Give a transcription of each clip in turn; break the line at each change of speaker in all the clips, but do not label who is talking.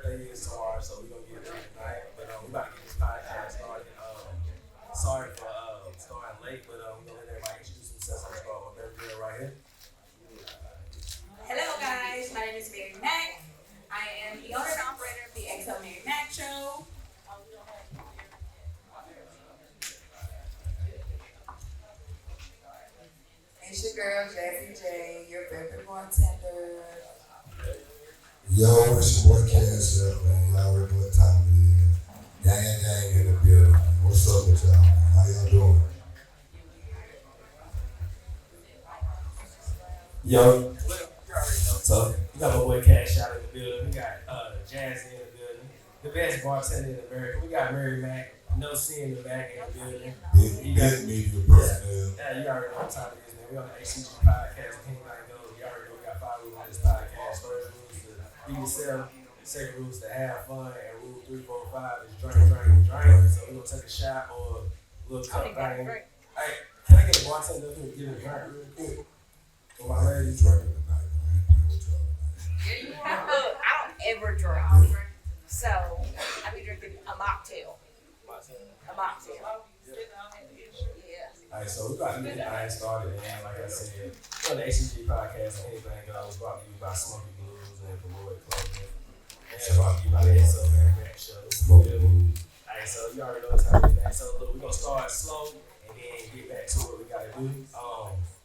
birthday is tomorrow, so we're gonna get it tonight. But we about to get this podcast started. Sorry for starting late, but we're gonna let everybody introduce themselves. I'm start with my baby girl right here.
Hello guys, my name is Mary Mack. I am the owner and operator of the XL Mary Mack Show.
It's your girl, Jazzy J, your favorite bartender.
Yo, it's your boy Cash Up, man. Y'all already know what time it is. Gang in the building, man. What's up with y'all, man? How y'all doing?
Yo, so we got my boy Cash out in the building. We got Jazzy in the building, the best bartender in America. We got Mary Mack, no C in the back in the building.
Big media personnel.
Yeah, you already know what time it is, man. We on the HTG PODCAST. Anybody goes, you already know we got 5 rules on this podcast. First rule is to be yourself. Second rule is to have fun. And rule 3, 4, 5 is drink. So we're gonna take a shot or a little cup thing. Hey, can I get a bartender to give it a drink real quick? For my ladies.
Drinking tonight, man.
I don't ever drink. So, I be drinking a mocktail. A mocktail. Yeah.
Alright, so we about to get things started, man. Like I said, on the HTG podcast, and anything goes brought to you by Smoky Blues and Beloit Clothing. And brought to you by the XL Mary Mack Show. Alright, so you already know what time it is. So look, we're gonna start slow and then get back to what we gotta do.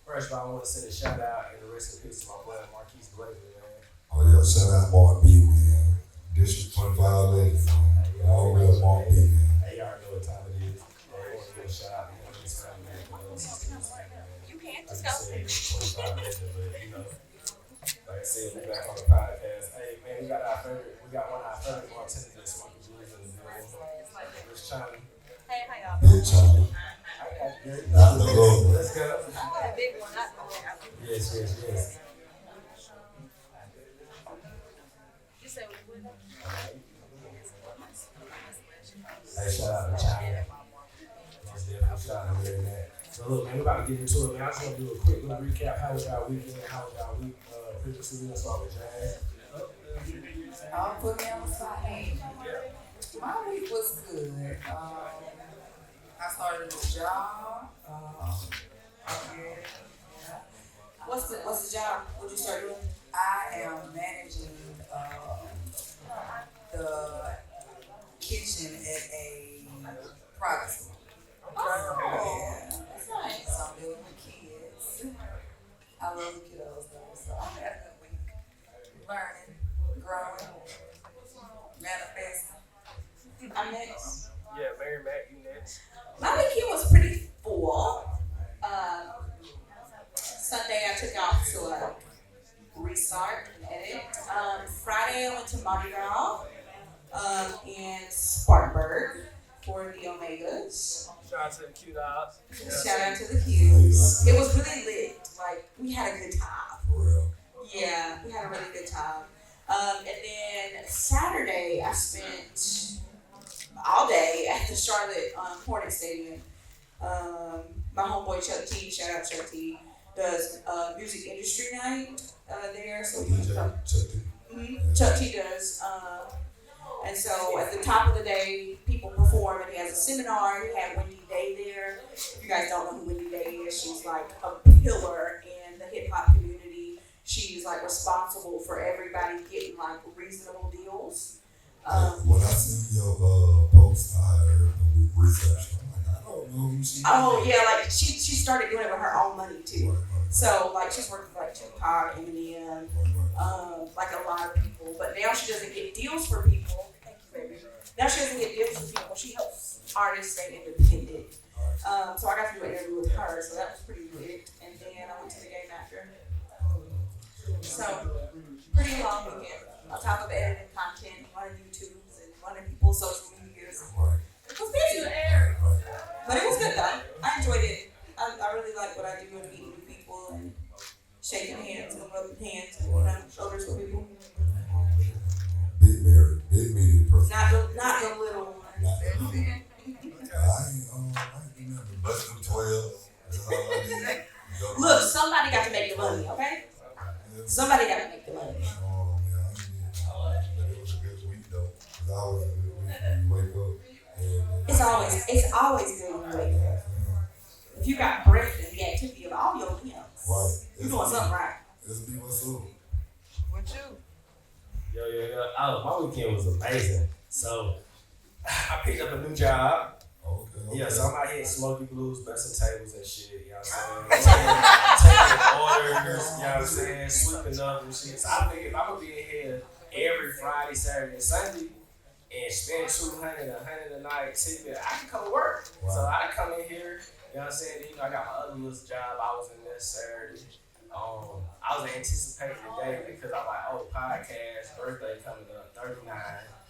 First of all, I want to send a shout out and the rest in peace to my boy Marquise Blazer, man.
Oh, yeah, shout out Mark B, man. District 25 ladies, man. All real Mark B, man.
Hey, you already know what time it is. I want to give a shout out to him and his family, man.
You can't
Like
just
I
go.
said, 25 legend, but like I said, we back on the podcast. Hey, man, we got one of our favorite bartenders at Smoky Blues in the building. Rich China.
Hey, how y'all
Big
doing?
Charlie.
I got you.
Not the road.
Let's go.
A big one, not the one.
Yes.
You said we would.
Hey, shout out to China. Most definitely shout out to Mary Mack. So look, man, we're about to get into it, man. I just want to do a quick little recap. How was y'all weekend? How was y'all week? Previously, we're going to start with Jazz.
Put me on the spot. My week was good. I started a new job.
What's the job? What'd you start doing?
I am managing the kitchen at a private school.
Oh, that's nice.
So I'm dealing with kids. I love the kiddos though. So I had a good week. Learning, growing, manifesting.
I'm next.
Yeah, Mary Mack, you next.
My weekend was pretty full. Sunday I took off to restart and edit. Friday I went to Mardi Gras in Spartanburg for the Omegas.
Shout out to the cute dogs.
Shout out to the Qs. It was really lit. Like, we had a good time.
For real.
Yeah, we had a really good time. And then Saturday I spent all day at the Charlotte Hornet Stadium. My homeboy Chuck T, shout out Chuck T, does music industry night there. So he
DJ
come.
Chucky.
Chuck T does. And so at the top of the day, people perform, and he has a seminar. He had Wendy Day there. If you guys don't know who Wendy Day is, she's like a pillar in the hip hop community. She's like responsible for everybody getting like reasonable deals.
When I seen your post, I heard the research. I'm like, I don't know who she is.
Oh yeah, like she started doing it with her own money too.
Right.
So like she's working for like Tupac, Eminem, like a lot of people. But now she doesn't get deals for people. Thank you, baby. Now she doesn't get deals for people. She helps artists stay independent. So I got to do an interview with her, so that was pretty lit. And then I went to the game after. So pretty long weekend. On top of editing content, running YouTubes and running people's social medias.
Right.
It was busy. But it was good though. I enjoyed it. I really like what I do and meeting new people and shaking hands and rubbing hands and shoulders with people.
Big media person.
Not the little one.
I ain't never busting 12. That's all I did.
Look, somebody got to make the money, okay? Somebody got to make the money.
Oh, yeah, I ain't did. But it was a good week, though. always a good week when you wake up. And,
It's always good when you wake up. If you got breath and the activity of all your limbs,
right.
you're doing something right.
Let's be what's up.
What you?
Yo. Oh, my weekend was amazing. So, I picked up a new job.
Okay.
Yeah, so I'm out here smoking blues, busting tables and shit, you know what I'm saying? Taking orders, you know what I'm saying? Sweeping up and shit. So I figured if I'm gonna be in here every Friday, Saturday, and Sunday and spend $200, $100 a night, see, I can come to work.
Wow.
So I come in here, you know what I'm saying? Then, I got my other little job. I was in there Saturday. I was anticipating the day because I'm like, podcast, birthday coming up, 39.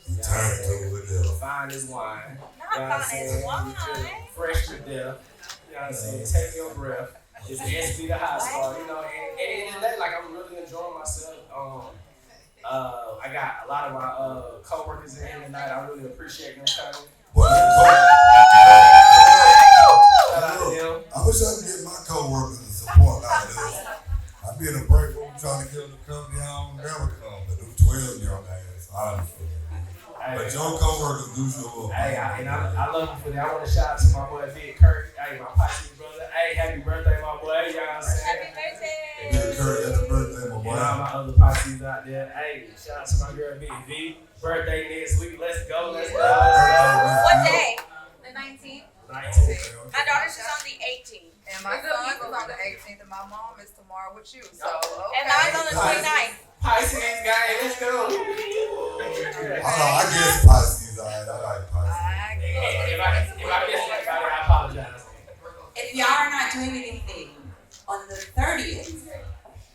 You know what I'm saying? Fine as wine. You know what I'm saying? Fresh to death. You know what I'm saying? Take your breath. It's SB the high star. You know, and at the end of the day, like, I'm really enjoying myself. I got a lot of my co-workers in here tonight. I really appreciate them coming. Shout out to them.
I wish I could get my co-workers to support nowadays. I be in a break room trying to get them to come down, never come. But them 12 young ass, honestly. But your co-workers do show up.
Hey, I love you for that. I want to shout out to my boy Vic Kirk. Hey, my Pisces brother. Hey, happy birthday, my boy. You know what I'm saying?
Happy birthday!
Vic Kirk, happy birthday, my boy.
And all my other Pisces out there. Hey, shout out to my girl Big V. Birthday next week. Let's go.
What day? The 19th?
19th.
My daughter's is on the 18th.
And my son is on the 18th, and my mom is tomorrow with you. So, okay.
And mine's on the 29th.
Pisces guy, let's go.
I guess Pisces, I like Pisces.
If I miss anybody, I apologize.
If y'all are not doing anything on the 30th,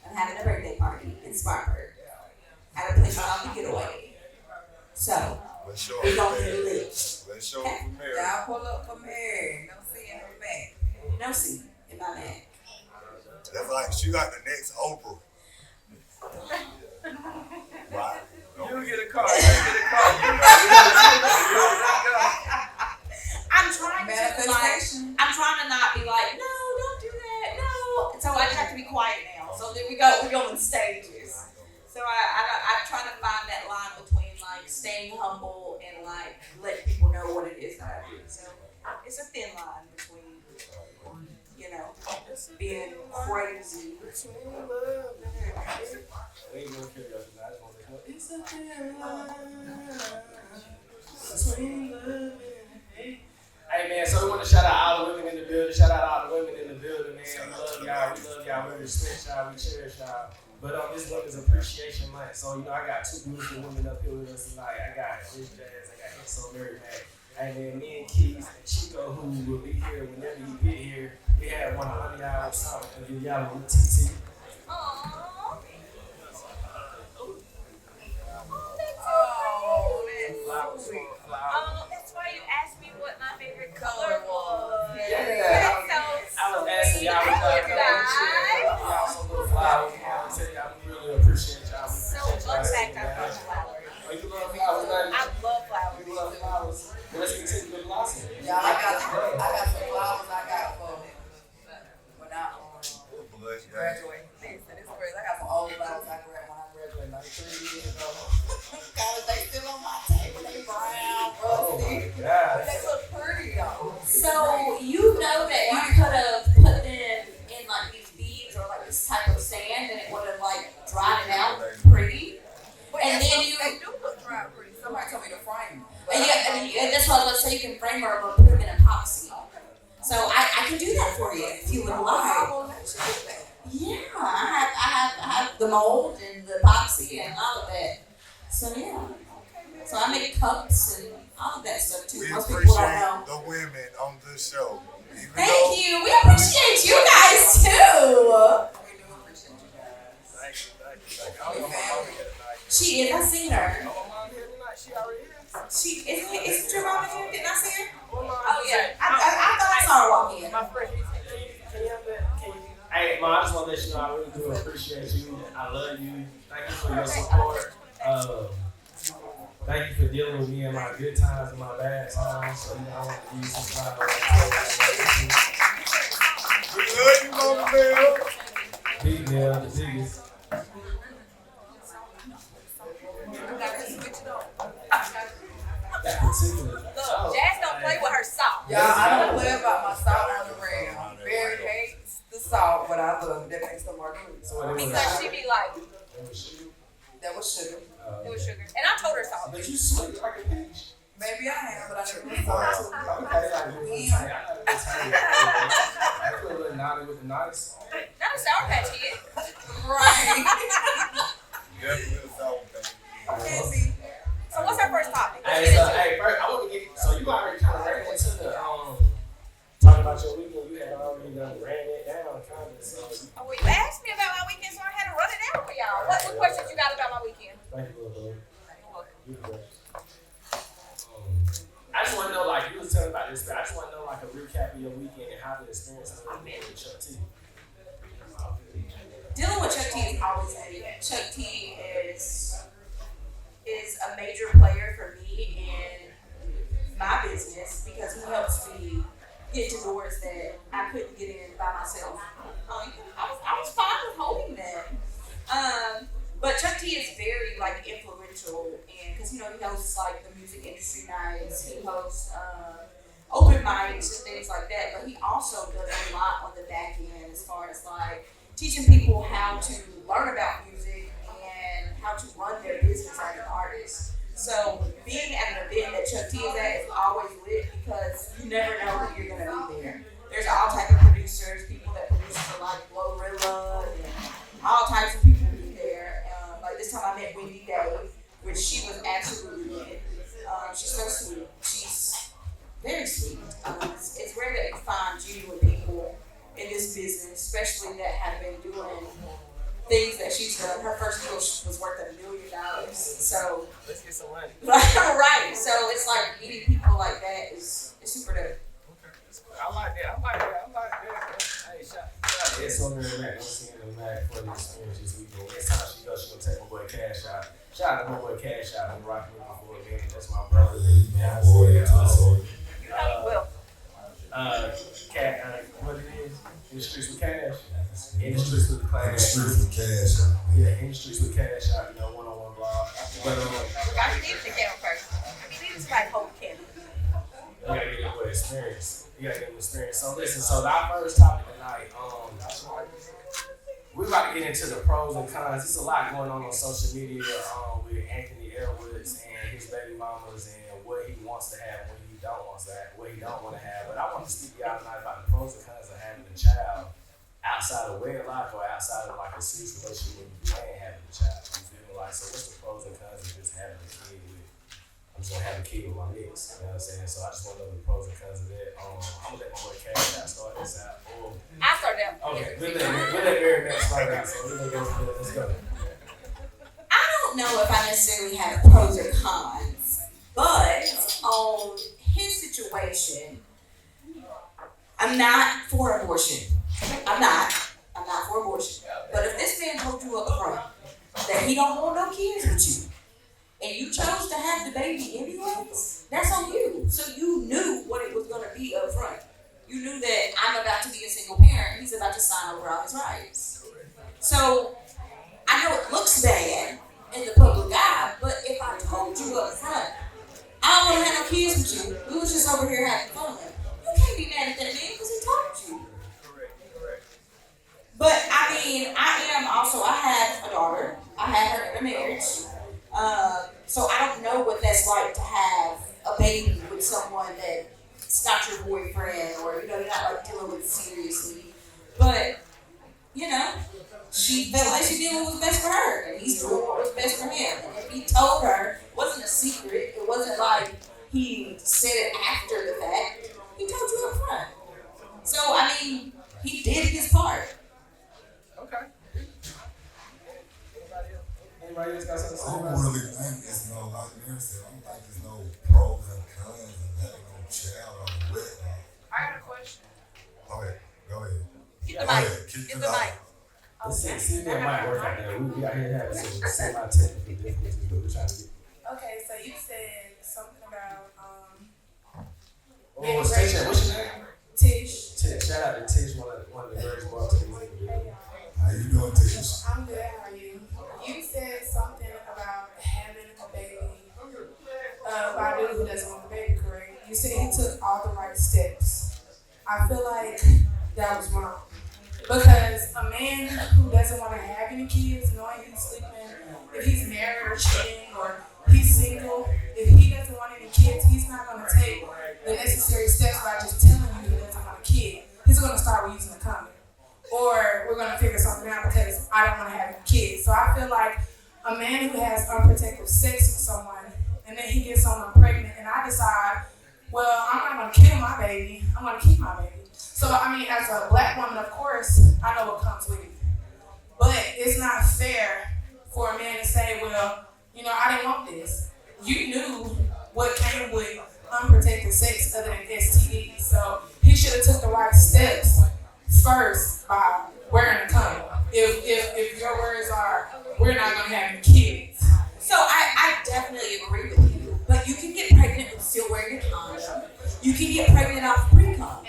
I'm having a birthday party in Spartanburg at a place called the Getaway. So, we're going to do this.
Let's show up from there.
Y'all pull up from here. No seeing her back.
No C in my neck.
That's like she got the next Oprah. Wow.
You get a car.
I'm trying to not be like, no, don't do that, no. So I just have to be quiet now. So there we go. We're going stages. So I'm trying to find that line between like staying humble and like letting people know what it is that I do. So it's a thin line between, being crazy.
It's a thin line between love and hate. Hey man, so we want to shout out all the women in the building. Shout out all the women in the building, man. We love y'all. We respect y'all. We cherish y'all. But this Women's Appreciation Month, so I got two beautiful women up here with us tonight. I got Rich Jazz, I got Enzo Mary Mac. And then me and Keith and Chico, who will be here whenever you get here. We had one of y'all something and give y'all a little TT.
Aww. That's why you asked me what my favorite color was.
Yeah. I was asking y'all about y'all some little flowers. I tell y'all we really appreciate y'all.
So, fun fact, I love flowers.
Oh, you love flowers, man?
I love flowers.
You love flowers. Well, let's continue to blossom.
Y'all, I got some flowers I got for when I graduate. Listen, it's crazy. I got some old flowers I graduated like 3 years ago. God, they still on my table. They brown, rusty. But they look pretty though.
So you know that you could have put them in like these beads or like this type of sand and it would have like dried it out pretty. And then
they do look dry pretty. Somebody told me to frame them.
And that's what let's say you can frame her or put them in epoxy. So I can do that for you if you would like. Yeah, I have the mold and the epoxy and all of that. So yeah. So I make cups and all of that stuff too.
We
Most people don't
appreciate
know.
the women on this show.
Thank you. We appreciate you guys too.
We do appreciate you guys.
Thank you.
She is. I seen her.
Oh, mom here tonight. She already is.
She isn't your mama here? Didn't I see her?
Oh, yeah.
I thought I saw her walk in.
My friend, can you have that? Hey, Mom, I just want to let you know I really do appreciate you. I love you. Thank you for your support. Thank you for dealing with me in my good times and my bad times. So, I want to use this time.
We love you, Mama Bell.
Big Mel, the biggest.
I got to switch it up.
that particular.
Look, Jazz don't play with her salt.
Y'all, I don't play about my salt on the rim. Barry hates the salt, but I love it. That makes the margarita.
So it was.
Because she be like,
That was sugar.
it was sugar. And I told her salt.
But you sweet like a peach.
Maybe I am, but I should put salt too.
Okay, I feel a little naughty with the nice.
Not a Sour Patch Kid.
Right.
Candy.
So what's our first topic? Let's
Hey,
get
so,
into it.
hey, first, I want to get. So you already kind of ran into the talking about your weekend. You had already ran it down, kind of. So.
Oh, well, you asked me about my weekend, so I had to run it down for y'all. What questions you got about my weekend?
Thank you, little boy. I just want to know, like, you was telling about this, but I just want to know, like, a recap of your weekend and how the experience was with Chuck T.
Dealing with Chuck T is always heavy. Chuck T is a major player for me in my business because he helps me get to doors that I couldn't get in by myself. I was fine with holding them. But Chuck T is very like influential in because he hosts like the music industry nights. He hosts open mics and things like that. But he also does a lot on the back end as far as like teaching people how to learn about music and how to run their business as an artist. So being at an event that Chuck T is at is always lit because you never know who you're gonna be there. There's all types of producers, people that produce for like Glorilla and all types of people be there. Like this time I met Wendy Day, which she was absolutely lit. She's so sweet. She's very sweet. It's rare that you find genuine people in this business, especially that have been doing things that she's done. Her first deal was worth $1 million. So
Let's get some money.
right. So it's like meeting people like that is super dope.
I like that. Hey, shout out to S.O. Mary Mac. I'm seeing the Mac for the experience this weekend. Next time she goes, she's going to take my boy Cash out. Shout out to my boy Cash out. I'm rocking with him for a minute. That's my brother. Yeah,
Boy,
You know you will.
What it is? In the streets with Cash. In the streets with the
In the
class.
streets with cash.
Yeah, in the streets with Cash out. One-on-one blog. But
I need to get him first. We need to like hold candle.
you gotta get them with experience. You gotta get them experience. So listen, so our first topic tonight, we're about to get into the pros and cons. There's a lot going on social media with Anthony Edwards and his baby mamas and what he wants to have and what he don't want to have, what he don't want to have. But I want to speak to y'all tonight about the pros and cons of having a child outside of wedlock or outside of like a serious relationship with you and having a child. You feel me? Like, so what's the pros and cons of just having a kid with? I'm just gonna have a kid with my mix, you know what I'm saying? So I just want to know the pros and cons of that. I'm gonna let my boy Cash out start this out.
I started out.
Okay, we'll let Mary Mac start out. So we're gonna go. Let's go.
I don't know if I necessarily have pros or cons, but on his situation, I'm not for abortion. I'm not for abortion. But if this man told you up front that he don't want no kids with you, and you chose to have the baby anyways, that's on you. So you knew what it was going to be up front. You knew that I'm about to be a single parent. He's about to sign over all his rights. So I know it looks bad in the public eye, but if I told you up front, I don't want to have no kids with you, we was just over here having fun, you can't be mad at that man because he told you. But I mean, I have a daughter. I have her in a marriage. So I don't know what that's like to have a baby with someone that's not your boyfriend or, you're not like dealing with it seriously. But, she felt like she did what was best for her and he's doing what was best for him. And if he told her, it wasn't a secret. It wasn't like he said it after the fact. He told you up front. So, I mean, he did his part.
Okay. Anybody else got something to say?
I
about
don't really think it's like Mary said, I don't think there's no pros and cons of having no child on the wedlock.
I got a question.
Go ahead.
Get the mic. Get the mic.
See if that might work out there. We out here having some semi-technical difficulties, but we're trying to get.
Okay, so you said something about
Oh, Tish, what's your name?
Tish.
Tish. Shout out to Tish, one of the greatest bartenders in the video.
How you doing, Tish?
I'm good, how are you? You said something about having a baby by who doesn't want the baby, correct? You said he took all the right steps. I feel like that was wrong. Because a man who doesn't want to have any kids, knowing he's sleeping, if he's married or cheating or he's single, if he doesn't want any kids, he's not going to take the necessary steps by just telling you he doesn't want a kid. He's going to start with using a condom. Or we're going to figure something out because I don't want to have any kids. So I feel like a man who has unprotected sex with someone and then he gets someone pregnant and I decide, well, I'm not going to kill my baby. I'm going to keep my baby. So, I mean, as a black woman, of course, I know what comes with it. But it's not fair for a man to say, well, you know, I didn't want this. You knew what came with unprotected sex other than STDs. So he should have took the right steps first by wearing a condom. If your words are, we're not going to have any kids.
So I definitely agree with you. But you can get pregnant and still wear your condom. You can get pregnant off pre-cum.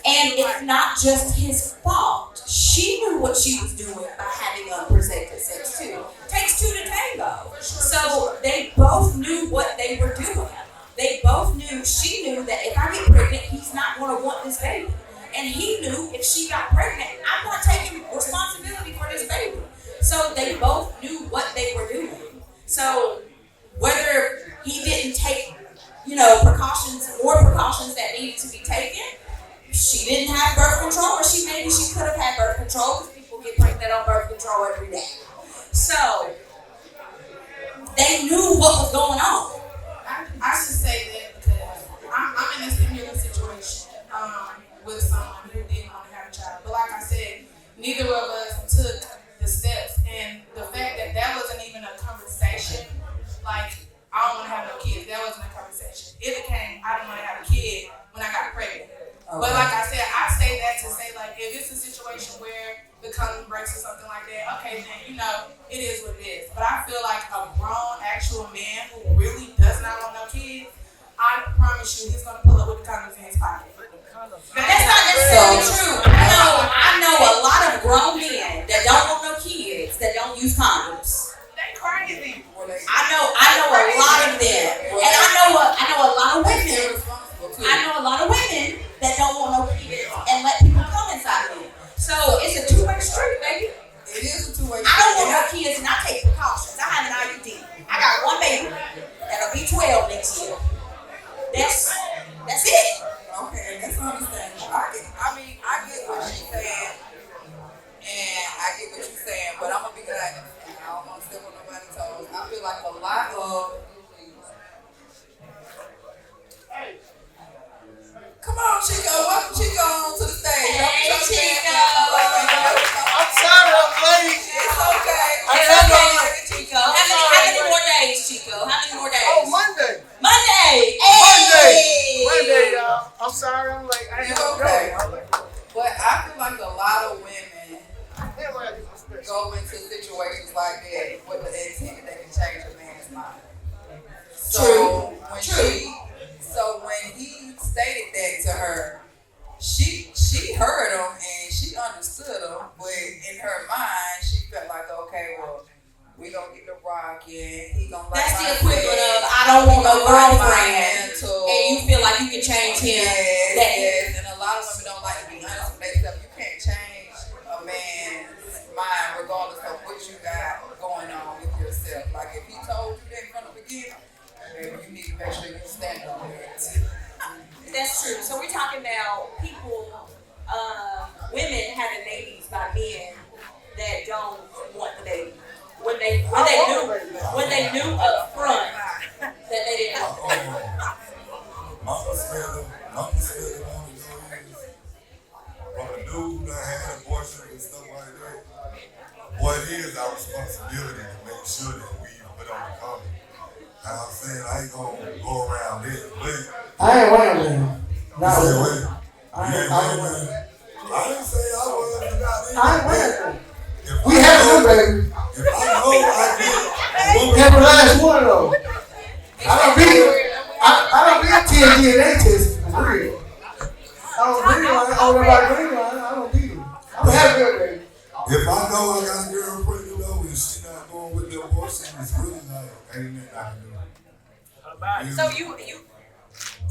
And it's not just his fault. She knew what she was doing by having unprotected sex too. Takes two to tango. So they both knew what they were doing. They both knew, she knew that if I get pregnant, he's not going to want this baby. And he knew if she got pregnant, I'm not taking responsibility for this baby. So they both knew what they were doing. So whether he didn't take, more precautions that needed to be taken, she didn't have birth control, or maybe she could have had birth control because people get pregnant on birth control every day. So they knew what was going on.
I should say that because I'm in a similar situation with someone who didn't want to have a child. But like I said, neither of us took the steps. And the fact that wasn't even a conversation, like, I don't want to have no kids, that wasn't a conversation. It became, I didn't want to have a kid when I got pregnant. Okay. But like I said, I say that to say, like, if it's a situation where the condom breaks or something like that, okay, then, it is what it is. But I feel like a grown, actual man who really does not want no kids, I promise you, he's going to pull up with the condoms in his pocket.
That's not necessarily true. I know a lot of grown men that don't want no kids that don't use condoms.
They crazy.
I know a lot of them, and I know a lot of women. I know a lot of women that don't want no kids and let people come inside them. So it's a two-way street, baby.
It is a two-way street.
I don't want no kids, and I take precautions. I have an IUD. I got one baby that'll be 12 next year. That's it.
Okay, that's understandable. I get what she's saying, and I get what you're saying, but I'm gonna be honest. I don't want to step on nobody's toes. I feel like a lot of. Come on, Chico. Welcome Chico on to the stage.
Hey, Chico.
I'm sorry, I'm late.
It's okay.
Chico. How many more days, Chico? How many more days?
Oh, Monday.
Monday,
y'all. I'm sorry, I'm late. I ain't
Okay. But I feel like a lot of women go into situations like that with the intent that they can change a man's mind. So when he stated that to her, she heard him and she understood him, but in her mind she felt like, okay, well, we gonna get the rockin'. He gonna like.
That's the equivalent of I don't want no girlfriend, and you feel like you can change him.
Yes. And a lot of women don't like to be honest with themselves. You can't change a man's mind regardless of what you got going on with yourself. Like if he told you that from the beginning, maybe you need to make sure you stand on it.
That's true. So we're talking about people, women having babies by men that don't want the baby. When they knew up front that they didn't want the baby.
My perspective on it is, from a dude who done had abortion and stuff like that, what is our responsibility to make sure that we put on the condom. I'm saying I ain't gonna go around it, but
I ain't wearing them.
I didn't say I was not.
I ain't wearing them.
If
We
I
have
know-
them, baby.
If I know I get a woman,
Every last one of them. I don't be 10 DNA tests for real. I don't need them. I'm happy with them.
if I know I got a girl pregnant though and she not going with the abortion, it's really like ain't nothing I can do.
So you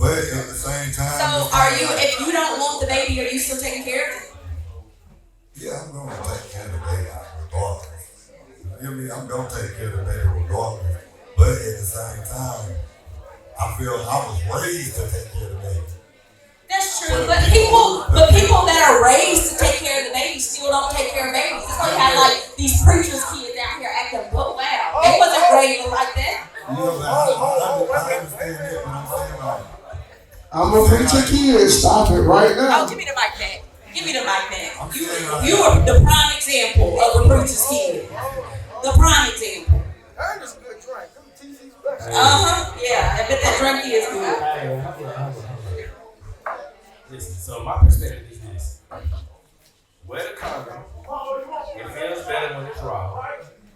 But at the same time.
So are you, if you don't want the baby, are you still taking care of it?
Yeah, I'm gonna take care of the baby regardless. You hear me? I'm gonna take care of the baby regardless. But at the same time, I feel I was raised to take care of the baby.
That's true, but people that are raised to take care of the baby still don't take care of babies. It's like how like these preachers kids out here acting wow. They wasn't raised like that.
You know, I understand that, but I'm saying like,
I'm a preacher kid. Stop it right now.
Oh, give me the mic back.
Give me the mic back. You are the prime example of a preacher's kid. The prime example.
That's a good drink.
Yeah, I bet that drink is good.
Listen, so my perspective is this. Wear the condom. It feels better when it's raw.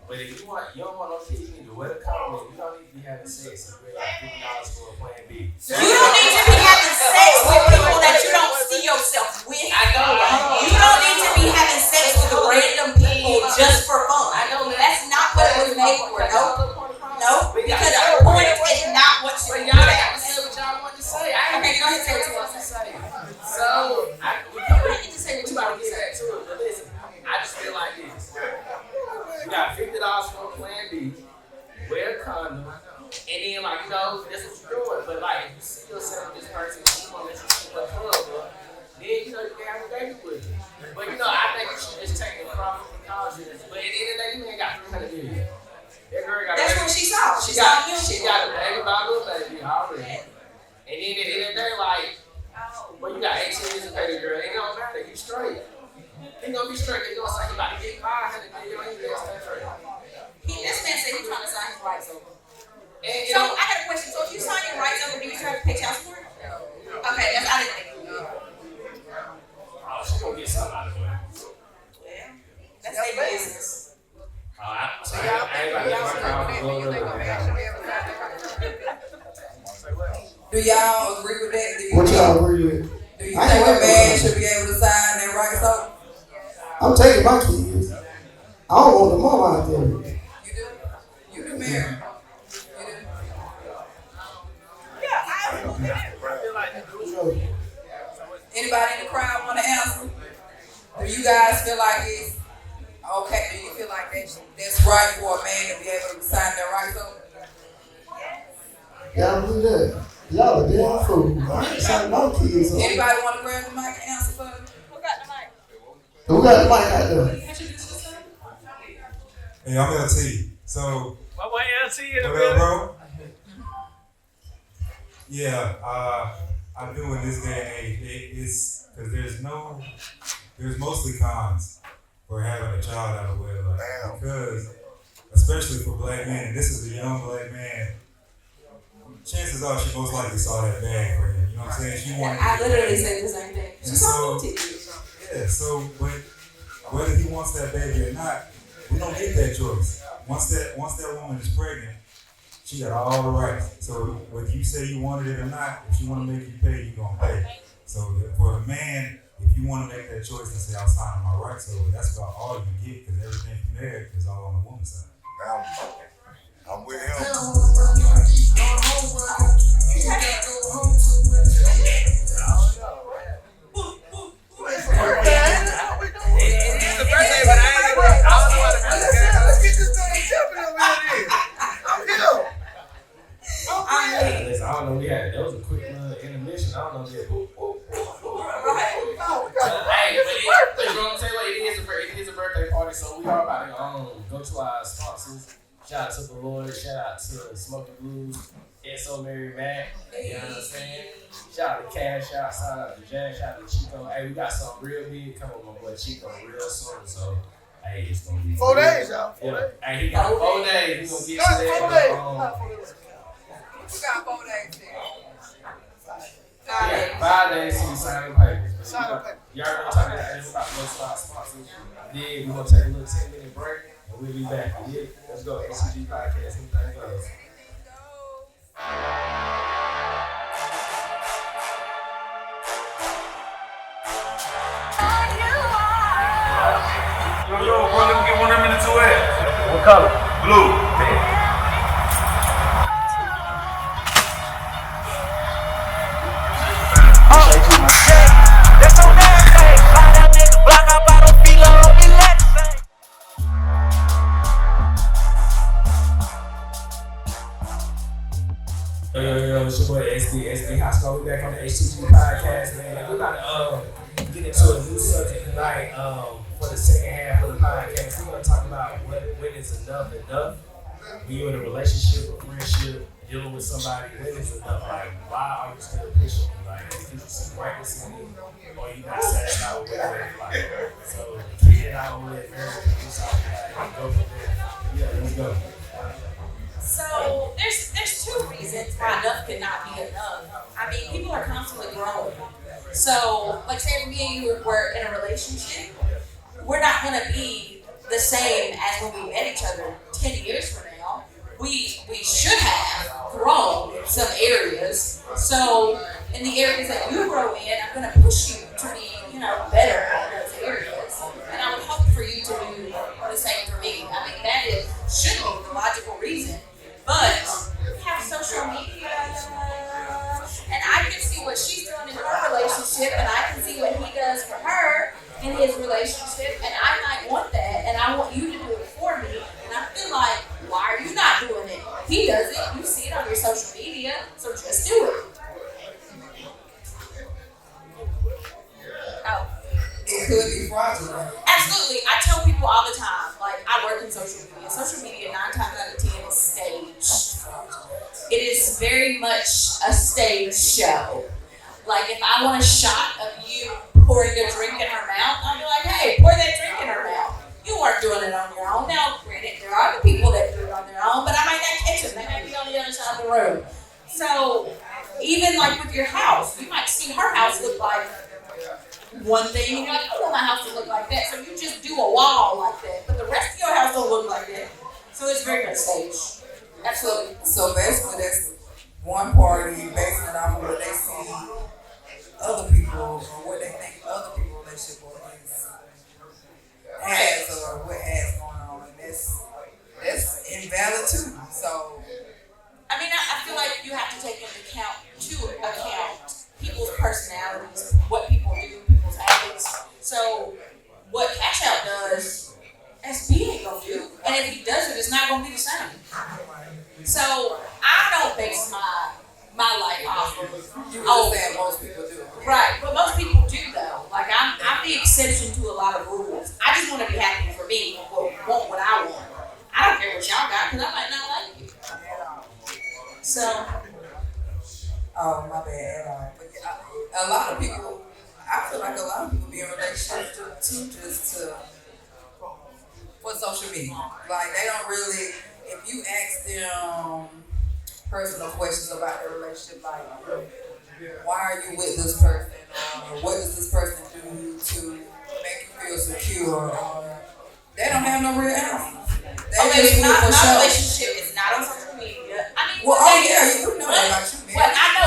But if you don't want no kids, you need to wear the condom. You don't need to be having sex and pay like $50 for a plan B.
You don't need to be having sex with people that you don't see yourself with.
I know.
You don't need to be having sex with random people just for fun.
I know.
That's not what it was made for. No, because your point is not what you
Y'all got to say what y'all want to say.
Okay, go ahead and say what you want to say.
So, we can't get to say what you want to say to it, but listen, I just feel like this. You got $50 for a plan B, wear a condom, and then, like, that's what you're doing. But, like, if you see yourself with this person, you want to let you see the club, then, you can have a baby with them. But, I think you should just take the proper precautions. But at the end of the day, you ain't got 300 million. That girl got
That's what she saw.
She got a baby by a little baby already. And then at the end of the day, like, you got 18 years of baby girl, it don't matter, you straight. He gonna be straight, you gonna say he about to get 500 million, he gonna stay straight.
This man said he's trying to sign his rights over.
And,
So I got a question. So if you sign your rights over, do you try to pay child support? Okay, that's I didn't think.
oh, she gonna get something out of it.
Well, that's their business.
Do y'all agree with that?
What y'all agree with?
Do you think a man should be able to sign their rights over?
I'm taking my kids. I don't want the mama out there.
You do? You do, Mary? You do?
Yeah, I feel like
Anybody in the crowd want to answer? Do you guys feel like it's okay? Do you feel like that's right for a man to be able to sign their rights over?
Y'all believe that? Y'all are damn fool. I ain't signing no kids up.
Anybody want to grab the mic and answer for me?
who got the mic?
Who got the mic out there?
hey, I'm LT. So,
My boy LT in the
what up,
building.
bro? Yeah, I do in this day and age. It's because there's mostly cons for having a child out of wedlock. Because, especially for black men, and this is a young black man, chances are she most likely saw that bag for him. You know what I'm saying? She wanted
I literally said the same thing.
And so, yeah, so but whether he wants that baby or not, we don't get that choice. Once that woman is pregnant, she got all the rights. So whether you say you wanted it or not, if she want to make you pay, you gonna pay. So for the man, if you want to make that choice and say I'll sign my rights over, that's about all you get because everything from there is all on the woman's side.
I'm with him.
Listen, I don't know, that was a quick little intermission. I don't know if they whoop, whoop, whoop, whoop. Hey, but you know what I'm saying? Like, it is a birthday party, so we are about to go to our sponsors. Shout out to Beloit, shout out to Smoky Blues, S.O. Mary Mac, you know what I'm saying? Shout out to Cash, shout out to Jack, shout out to Chico. Hey, we got something real big coming with my boy Chico real soon, so hey, it's gonna be
4 days, y'all. 4 days.
Hey, he got 4 days. He's gonna get to that.
We got 4 days there.
Yeah, 5 days to sign the papers. Y'all already talking about that. We're about to go to our sponsors. Then we're gonna take a little 10-minute break, and we'll be back. Yeah, let's go. HTG Podcast. Anything goes.
Yo, bro, let me get one of them in the 2X.
What color?
Blue.
yo, it's your boy SD High School. We back on the HTG Podcast, man. We're about to get into a new subject tonight for the second half of the podcast. We're going to talk about when is enough. When you're in a relationship or friendship, dealing with somebody, when is enough? Like, why are you still pushing? Like, did you see greatness in me, or you not satisfied with whatever? Like, so, kid and I will let Mary do like, go from there. Yeah, let's go.
So there's two reasons why enough cannot be enough. I mean, people are constantly growing. So, like say if me and you were in a relationship, we're not going to be the same as when we met each other 10 years from now. We should have grown in some areas. So in the areas that you grow in, I'm going to push you to be, better in those areas. And I would hope for you to do the same for me. I mean, should be the logical reason. But we have social media, and I can see what she's doing in her relationship, and I can see what he does for her in his relationship, and I might want that, and I want you to do it for me. And I feel like, why are you not doing it? He does it. You see it on your social media, so just do it. Oh.
It could be fraudulent.
Absolutely. I tell people all the time, like, I work in social media. Social media, 9 times out of 10, is staged. It is very much a stage show. Like, if I want a shot of you pouring a drink in her mouth, I'll be like, hey, pour that drink in her mouth. You weren't doing it on your own. Now, granted, there are other people that do it on their own, but I might not catch them. They might be on the other side of the room. So, even like with your house, you might see her house look like one thing, and you're like, I want my house to look like that. So you just do a wall like that, but the rest of your house don't look like that. So it's very much staged. Absolutely.
So basically, that's one party basing it off of what they see other people or what they think other people's relationship has or what has going on, and that's invalid too. So
I mean, I feel like you have to take into account people's personalities, what people do, people's habits. So what Cash Out does, SB ain't gonna do. And if he does it, it's not gonna be the same. So I don't base my life off of
that most people do.
Right, but most people do though. Like I'm the exception to a lot of rules. I just want to be happy for me and want what I want. I don't care what y'all got because I might not like you. So.
Oh, my bad. A lot of people, I feel like a lot of people be in relationships too, just for social media. Like, they don't really, if you ask them personal questions about their relationship, like, why are you with this person? Or what does this person do to make you feel secure? They don't have no real answers.
Okay, my relationship is not on social media. I mean,
well, oh yeah, you know that about you, man.
Well, I know.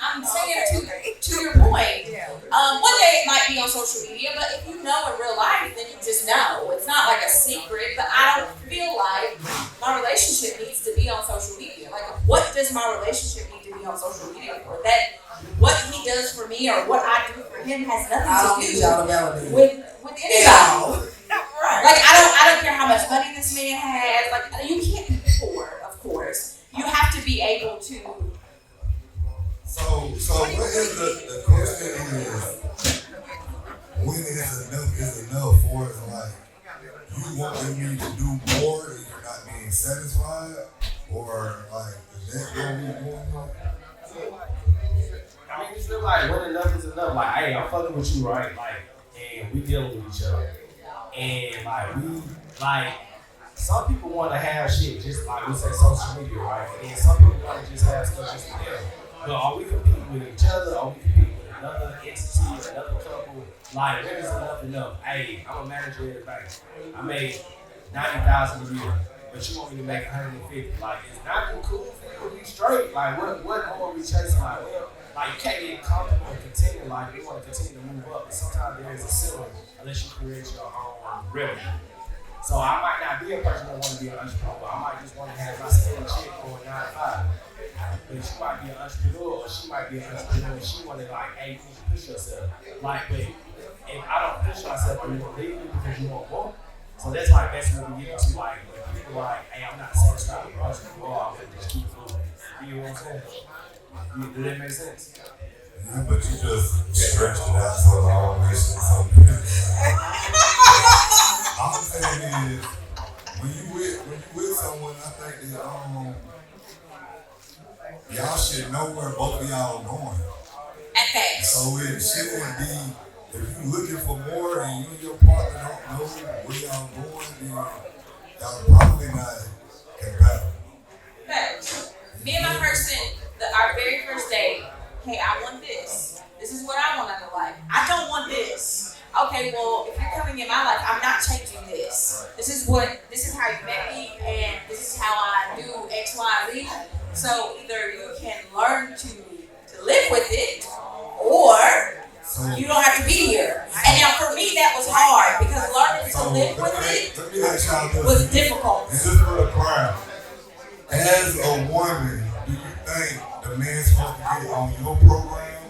I'm saying to your point.
Yeah.
One day it might be on social media, but if you know in real life, then you just know. It's not like a secret. But I don't feel like my relationship needs to be on social media. Like, what does my relationship need to be on social media for? That what he does for me or what I do for him has nothing to do with anybody. Right. Like I don't care how much money this man has. Like you can't be poor, of course. You have to be able to.
So what is the question is, when is enough for it? Like, you want me to do more and you're not being satisfied? Or like, is that going on?
I mean, it's feel like when enough is enough. Like, hey, I'm fucking with you, right? Like, and we dealing with each other. And some people want to have shit just like we say social media, right? And then some people want to just have stuff just for them. But are we competing with each other? Are we competing with another entity or another couple? Like, when is enough? Hey, I'm a manager at the bank. I made $90,000 a year, but you want me to make $150. Like, it's not cool for you to be straight. Like, what more are we chasing? Like, you can't get comfortable and continue. Like, we want to continue to move up, but sometimes there is a ceiling unless you create your own revenue. So I might not be a person that want to be an entrepreneur. I might just want to have my steady chick for a 9 to 5. But she might be an entrepreneur, or she might be an entrepreneur, and she want to like, hey, you need to push yourself. Like, but if I don't push myself, I'm gonna leave you because you want more. So that's like that's what we get into. Like, when people like, hey, I'm not satisfied with entrepreneur, I'm gonna just keep moving. You know what I'm saying? Does that make sense?
Yeah, but you just stretched it out so long, missing something. All I'm saying is, when you with someone, I think that y'all should know where both of y'all are going.
At that.
So it shouldn't be, if you looking for more and you and your partner don't know where y'all going, then y'all probably not compatible.
Facts. Me and my person, our very first date, hey, I want this. This is what I want out of life. I don't want this. Okay, well, if you're coming in my life, I'm not changing this. This is how you met me, and this is how I do X, Y, Z. So either you can learn to live with it, or you don't have to be here. And now for me, that was hard because learning to live with it was difficult.
And just for the crowd, as a woman, do you think the man's supposed to get on your program,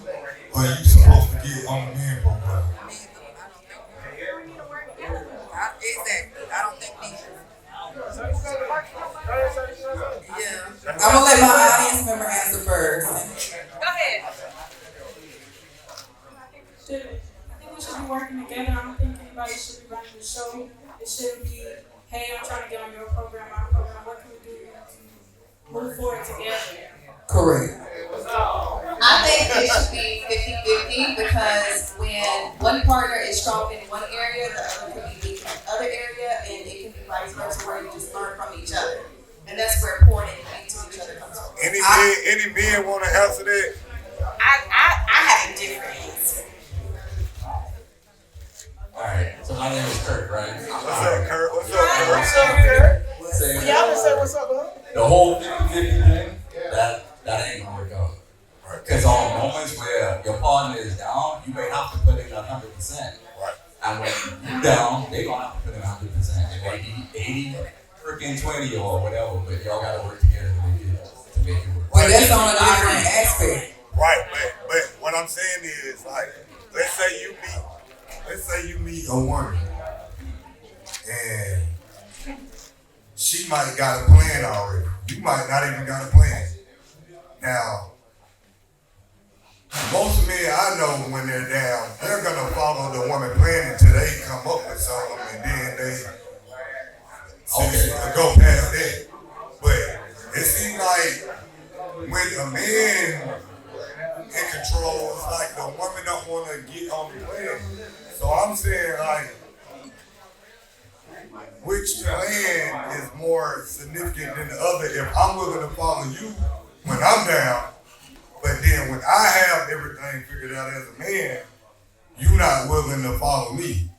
or you supposed to get on the man program?
Exactly. I don't think neither. Yeah. I'm gonna let my audience member answer first.
Go ahead.
I think we should be working together. I don't think anybody should be running the show. It shouldn't be, hey, I'm trying to get on your program, my program. What can we do to move forward together?
Correct.
I think it should be 50-50 because when one partner is strong in one area, the other can be weak in the other area, and it can be vice versa where you just learn from each other. And that's where pouring into each other comes from.
Any men want to answer that?
I have a different answer.
Alright, so my name is Kurt, right?
What's up, Kurt?
What's up, Kurt?
Y'all just say what's up, bro?
The whole 50-50 thing, that ain't gonna work out. Because on moments where your partner is down, you may have to put in 100%.
Right.
And when you're down, they're gonna have to put in 100%. It may be 80, freaking 20 or whatever, but y'all gotta work together to make it work.
Well, that's on a different aspect.
Right, but what I'm saying is, like, let's say you meet
A woman, and she might got a plan already. You might not even got a plan. Now, most men I know when they're down, they're gonna follow the woman plan until they come up with something, and then they go past that. But it seems like when a man in control, it's like the woman don't want to get on the plan. So I'm saying, like, which plan is more significant than the other? If I'm willing to follow you when I'm down, but then when I have everything figured out as a man, you not willing to follow me.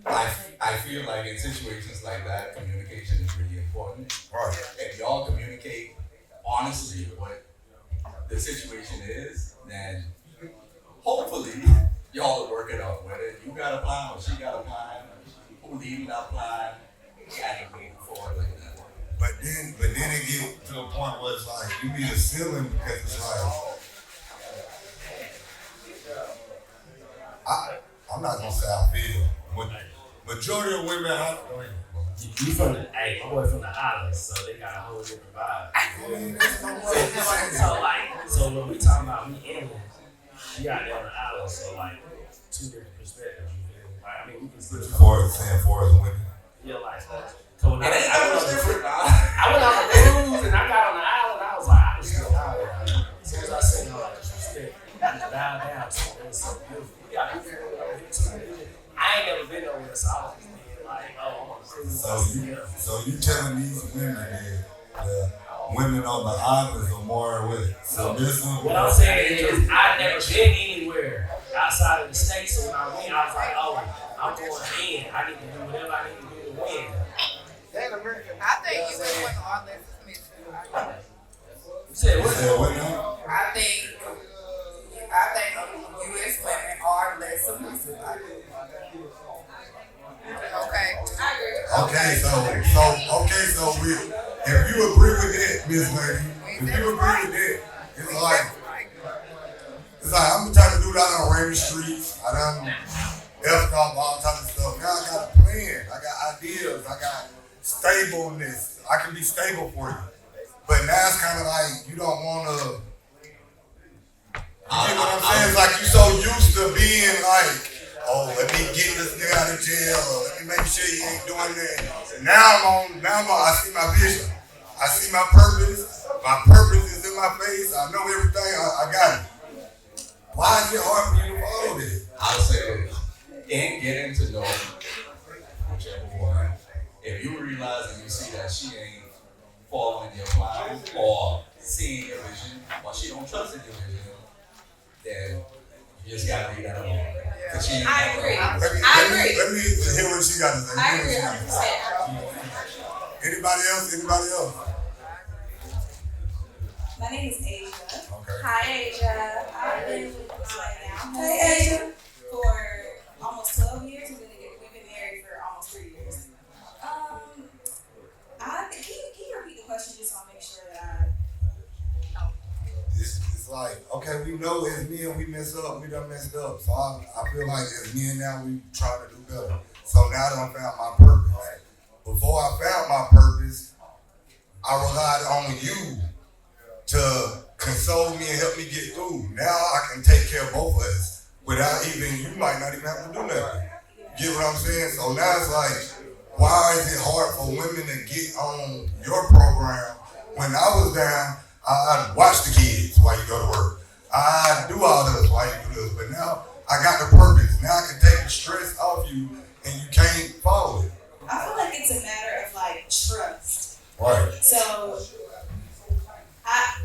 I feel like in situations like that, communication is really important.
Right.
If y'all communicate honestly what the situation is, then hopefully y'all will work it out. Whether you got a plan or she got a plan, who leading that plan, and moving forward like that.
But then it get to a point where it's like you need a ceiling because it's like I'm not gonna say I feel. Majority of women,
You from the my boy from the islands, so they got a whole different vibe. So when we talking about me and him, she out there on the island, so like two different perspectives. You feel me? Like, I mean, we can still
for as women.
Yeah, like that. So when I went on the cruise and I got on the island, I was like, I was still out there. As soon as I seen all that disrespect, I just bowed down to it. It was so beautiful. We got beautiful over here too. I ain't never been over there, so I was just being like, oh, I'm on the cruise.
So you telling these women that the women on the islands are more with submissive?
What I'm saying is, I've never been anywhere outside of the States, so when I went, I was like, oh, I'm going in. I need to do whatever I need to do to win.
I think you would want all that submission.
You said what?
I think U.S. women are less submissive.
Okay. I agree.
Okay, so if you agree with that, Miss Lady, if you agree with that, it's like I'm the type of dude I done ran the streets, I done effed off all types of stuff. Now I got a plan, I got ideas, I got stableness. I can be stable for you. But now it's kind of like you don't want to. You get what I'm saying? It's like you so used to being like, oh, let me get this nigga out of jail, or let me make sure he ain't doing that. And now I see my vision. I see my purpose. My purpose is in my face. I know everything. I got it. Why is it hard for you to follow this?
I'll say this. In getting to know whichever one, if you realize and you see that she ain't following your plan or seeing your vision, or she don't trust in your vision, then you just gotta leave that alone.
I agree.
Let me hear what she got to say.
I agree 100%.
Anybody else?
My name is Asia.
Okay.
Hi, Asia.
I've been with my now. Hey, Asia. For almost 12 years. We've been married for almost 3 years. Can you repeat the question just so I make sure that
It's like, okay, we know as men we mess up, we done messed up. So I feel like as men now we trying to do better. So now that I found my purpose. Before I found my purpose, I relied on you to console me and help me get through. Now I can take care of both of us without you might not even have to do nothing. Get what I'm saying? So now it's like, why is it hard for women to get on your program? When I was down, I watch the kids while you go to work. I do all this while you do this. But now I got the purpose. Now I can take the stress off you and you can't follow it.
I feel like it's a matter of like trust.
Right.
So I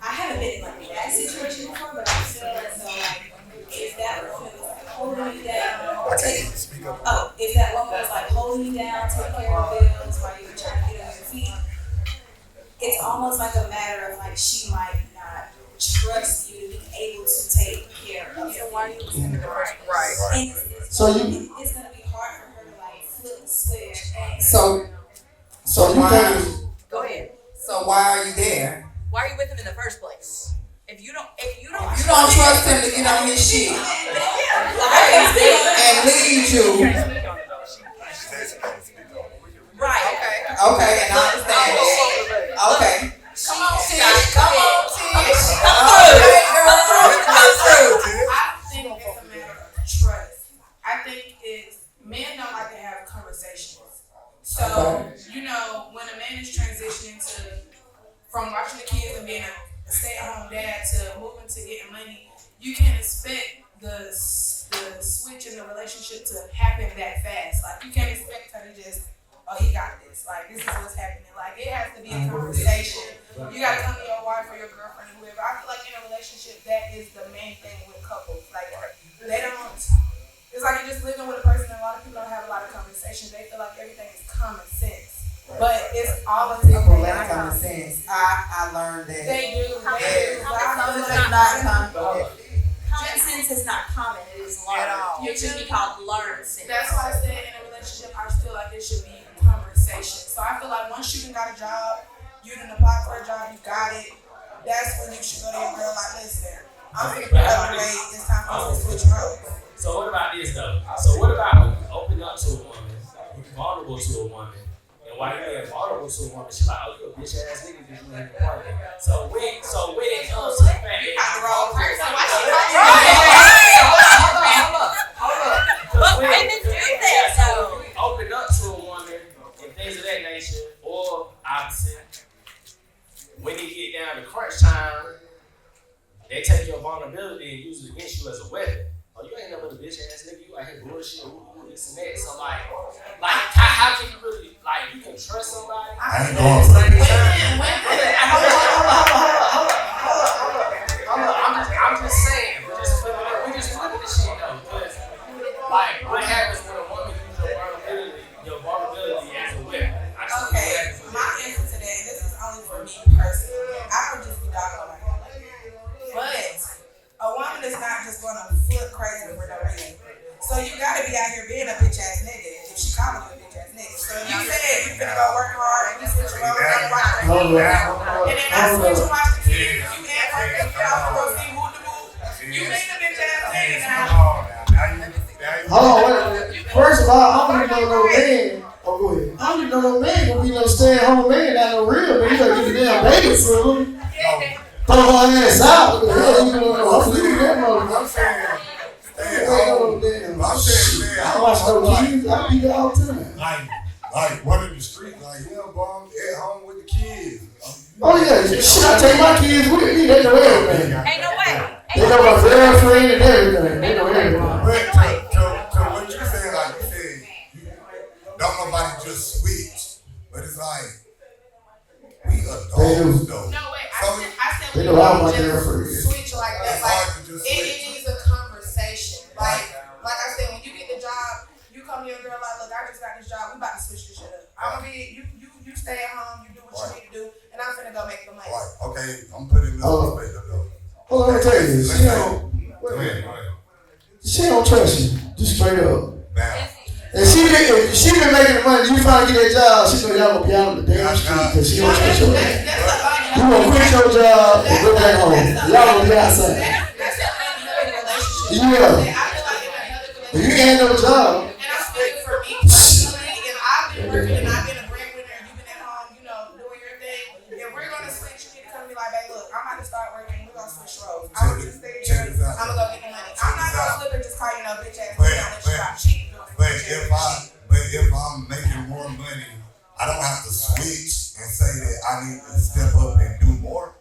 haven't been in like that situation before, but I feel as though like if that woman was like holding you down, if that woman was like holding you down, taking care of bills while you were trying to get on your feet, it's almost like a matter of like she might not trust you to be able to take care of you.
Why you listening to the person? Right.
And it's gonna be hard for her to like flip the switch. And
So you think
Go ahead.
So why are you there?
Why are you with him in the first place? If you don't
You don't trust him to get on his shit and lead you.
Right.
Okay, and I understand that. Okay.
Come on, Tish. Come on, Tish.
I think it's a matter of trust. I think men don't like to have conversations. So, when a man is transitioning from watching the kids and being a stay-at-home dad to moving to getting money, you can't expect the switch in the relationship to happen that fast. Like, you can't expect her to just, oh, he got this. Like, this is what's happening. Like, it has to be a conversation. You got to come to your wife or your girlfriend or whoever. I feel like in a relationship, that is the main thing with couples. Like, they don't, it's like you're just living with a person and a lot of people don't have a lot of conversations. They feel like everything is common sense. But it's all of
People lack common sense. I learned that.
They do.
Common sense is not common, it is learned. It should be called learned sense.
That's why I said in a relationship, I feel like it should be conversation. So I feel like once you done got a job, you done applied for a job, you got it, that's when you should go to your girl like, listen, I'm gonna put up the rate, it's time for us to switch roles.
So what about this though? So what about when you open up to a woman, you're vulnerable to a woman, and while you're being vulnerable to a woman, she's like, oh, you a bitch ass nigga because you ain't a partner. So when it comes to the fact that you got the wrong person, why she
women do that though.
You open up to a woman and things of that nature, or opposite, when you get down to crunch time, they take your vulnerability and use it against you as a weapon. Oh, you ain't never the bitch ass nigga, you out here bullshit, this and that. So how can you really, you can trust somebody?
I ain't going for it.
I'm just saying, we just flipping this shit though, because what happens when a woman uses your vulnerability as a weapon?
Okay, my answer to that, and this is only for me personally, I would just be dogging on my head like that. But a woman is not just gonna flip crazy for no reason. So you gotta be out here being a bitch ass nigga if she calling you a bitch ass nigga. So you said you finna go work hard and you switch your roles and watch the kids. And then I switch and watch the kids. You can't work and get off to go see who the boo. You ain't a bitch ass nigga now.
Hold on, wait a minute. First of all, I don't even know no man Oh, go ahead. I don't even know no man gonna be no stay-at-home man, not no real man. You gotta get the damn baby for him. Throw her ass out. What the hell you doing? I'm leaving that motherfucker.
I'm saying, stay at home. I'm saying, stay at
I
home.
watch no kids. I be there all the time.
Like running the street, like, yeah, bro, I'm at home with the kids.
Oh, yeah. Shit, I take my kids with me. They know everything.
Ain't no way.
They know my girlfriend and everything. They know everything.
But to what you saying, like you said, don't nobody just switch. But it's like, we adults, though.
No, wait.
So
I said
they
we
know I'm my
don't
girlfriend.
just switch like that.
It's hard to
Like,
just
it
switch.
is a conversation. Like I said, when you get the job, you come to your girl like, look, I just got this job. We about to switch this shit up. I'm gonna be, you stay at home, you do what you need to do, and I'm finna go make the money.
Right, okay, I'm putting this perspective, though.
Hold on, let me tell you this. She don't,
Go ahead, go ahead.
she don't trust you. Just straight up.
Bam.
And if she been making the money, you finally get that job, she know y'all gonna be out on the damn street because she don't trust your ass. You gonna quit your job and go back home. Y'all gonna be outside.
That's an unhealthy relationship.
Yeah.
I feel like in another
If you ain't no job,
and I'm speaking for me personally, if I've been working and I've been a breadwinner and you've been at home, you know, doing your thing, if we're gonna switch, you need to come to me like, babe, look, I'm about to start working, we're gonna switch roles. I'm gonna just stay here, I'm gonna go get the money. I'm not gonna flip and just call you no bitch ass down and shop cheap.
But if I'm making more money, I don't have to switch and say that I need to step up and do more.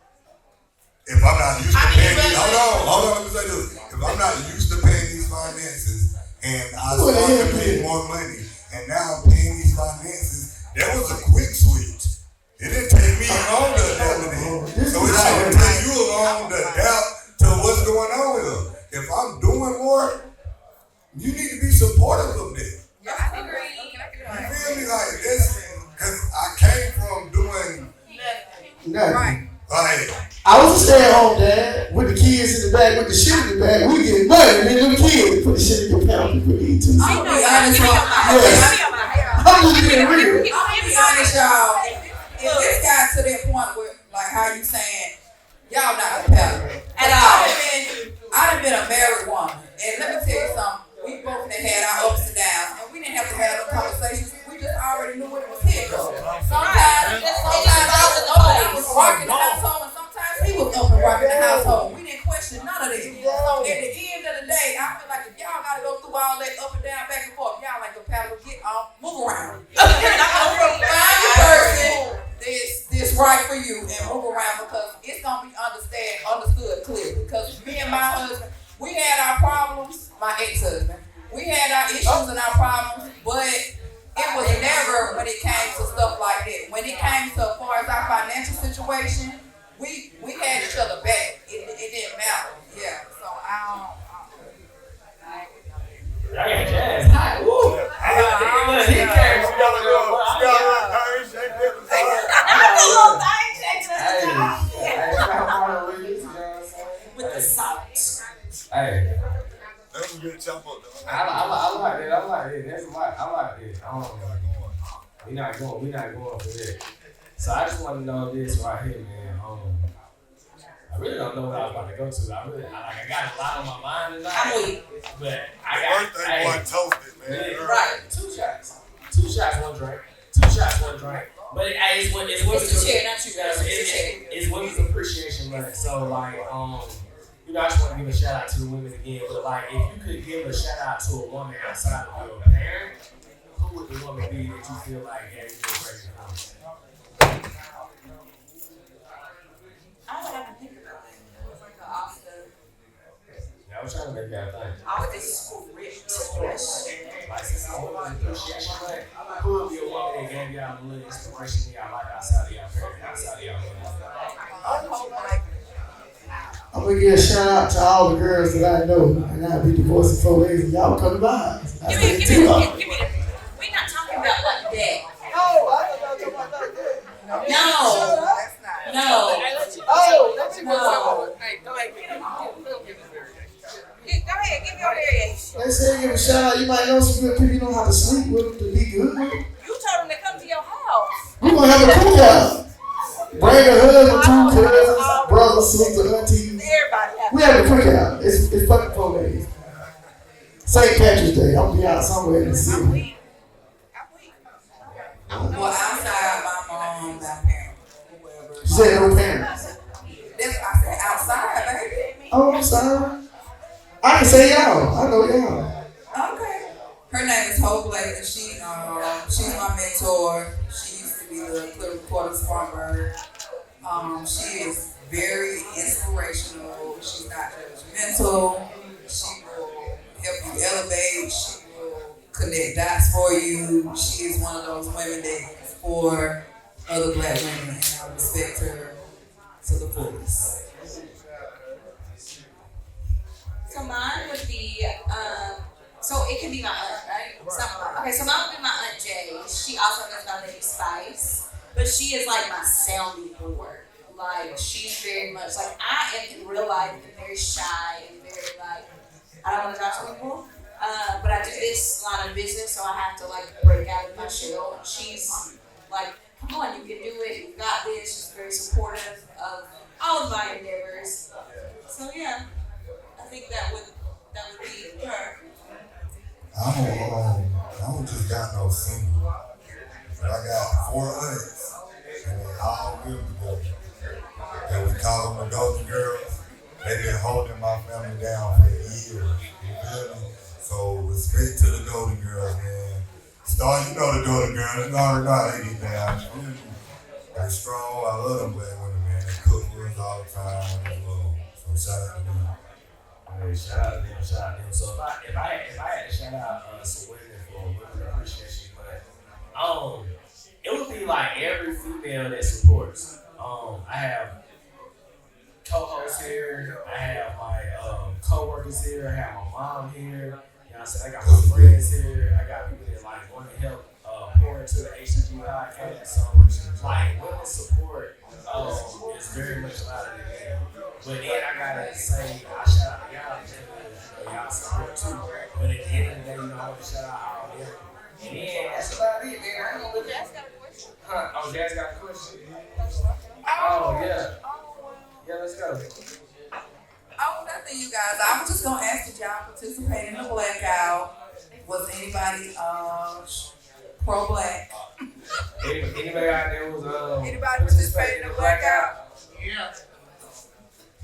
If I'm not used to paying these, hold on, let me say this. If I'm not used to paying these finances and I started to pay more money and now I'm paying these finances, there was a quick switch. It didn't take me long to adapt to that. So it shouldn't take you long to adapt to what's going on here. If I'm doing more, you need to be supportive of that.
Yeah, I agree.
You feel me? Like this, because I came from doing
nothing.
Right.
Like,
I was a stay-at-home dad with the kids in the back, with the shit in the back. We get money, and then them kids put the shit in your pound and put it eat too.
I'm gonna be honest, y'all.
I'm just being real.
I'm gonna be honest, y'all. If this got to that point where, like, how you saying, y'all not compatible at all. I done been a married woman, and let me tell you something. We both had our ups and downs, and we didn't have to have those conversations. We just already knew what it was here. Sometimes I was working the household, and sometimes he was up and working the household. We didn't question none of this. So at the end of the day, I feel like if y'all gotta go through all that up and down, back and forth, y'all like compatible, get off, move around. Find your person this right for you and move around, because it's gonna be understood clearly. Because me and my husband, we had our problems, my ex-husband. We had our issues and our problems, but it was never when it came to stuff like that. When it came to as far as our financial situation, we had each other back. It didn't matter. Yeah. So I
got jazz hot. Woo. He came from
with the salt.
Hey.
That was a good chop up, though.
I like that. I like that. That's I like that. We not going for that. So I just want to know this right here, man. I really don't know what I was about to go to. I got a lot on my mind tonight.
I'm weak.
But I got
birthday boy toasted, man.
Right. 2 shots. 2 shots, 1 drink. 2 shots, 1 drink. But it's women's it's women's appreciation month. So like you know, I just want to give a shout out to the women again. But like, if you could give a shout out to a woman outside of your parent, who would the woman be that you feel like gave you a great accomplishment?
I don't have to think about it. It was like an Oscar.
I was trying to make you guys think.
Oh, this is cool. Rich.
Like, since it's women's appreciation month, who would be a woman that gave y'all a little inspiration in y'all life outside of y'all parents, outside of y'all women?
I'm gonna give a shout out to all the girls that I know, and I'll be divorced in 4 days, and y'all come to my house.
Give me the. We're not talking about like that.
Oh, I don't know about that.
No.
Oh, that's
No.
Hey, go ahead.
Go ahead, give your variation.
They say give a shout out. You might know some good people. You know how to sleep with them to be good.
You told them to come to your house.
We gonna have a cookout. Bring a husband, 2 cousins, brothers, sisters, aunties.
Everybody.
We have a cookout. It's fucking 4 days. St. Patrick's Day. I'm gonna be out somewhere in the city.
Well, outside, my mom, my parents, whoever.
You said no parents.
I said outside, baby.
Oh, I'm sorry. I can say y'all. I know y'all.
Okay. Her name is Hope Blake, and she's my mentor. She used to be the Clear Recorder Spartanburg. She is very inspirational. She's not judgmental. She will help you elevate. She will connect dots for you. She is one of those women that is for other black women, and I respect her to the fullest.
So mine would be, so it could be my aunt, right? It's not my aunt. Okay, so mine would be my Aunt Jay. She also goes by Lady Spice, but she is like my sounding board. Like, she's very much, like, I am in real life and very shy and very, like, I don't want to talk to people. But I do this line of business, so I have to, like, break out of my shell. And she's like, come on, you can do it. You got this. She's very supportive of all of my endeavors. So, yeah, I think that would be her.
I don't just got no single. But I got 4 aunts, and they all live together. And we call them the Golden Girls. They've been holding my family down for years. You feel me? So respect to the Golden Girls, man. Star, you know the Golden Girls. You already know how they get down. You feel me? They're strong. I love them black women, man. They cook for us all the time. I love them. So shout out to them.
Hey, shout out to them. So if I had to shout out some women for women appreciation, but it would be like every female that supports. I have co-hosts here. I have my co-workers here. I have my mom here. You know what I'm saying? I got my friends here. I got people that like want to help pour into the HTG podcast. So like women support is very much louder than men. But then I gotta say I shout out to y'all because y'all support too. But at the end of the day, you know, I want to shout out all of them. And then that's about it, man. I ain't gonna look at Huh? Oh, Jazz got a question. Oh, yeah. Yeah, let's go.
Oh, nothing, you guys. I was just gonna ask did y'all participate in the blackout? Was anybody pro-black?
Anybody out there was
Anybody participate in the blackout?
Yeah.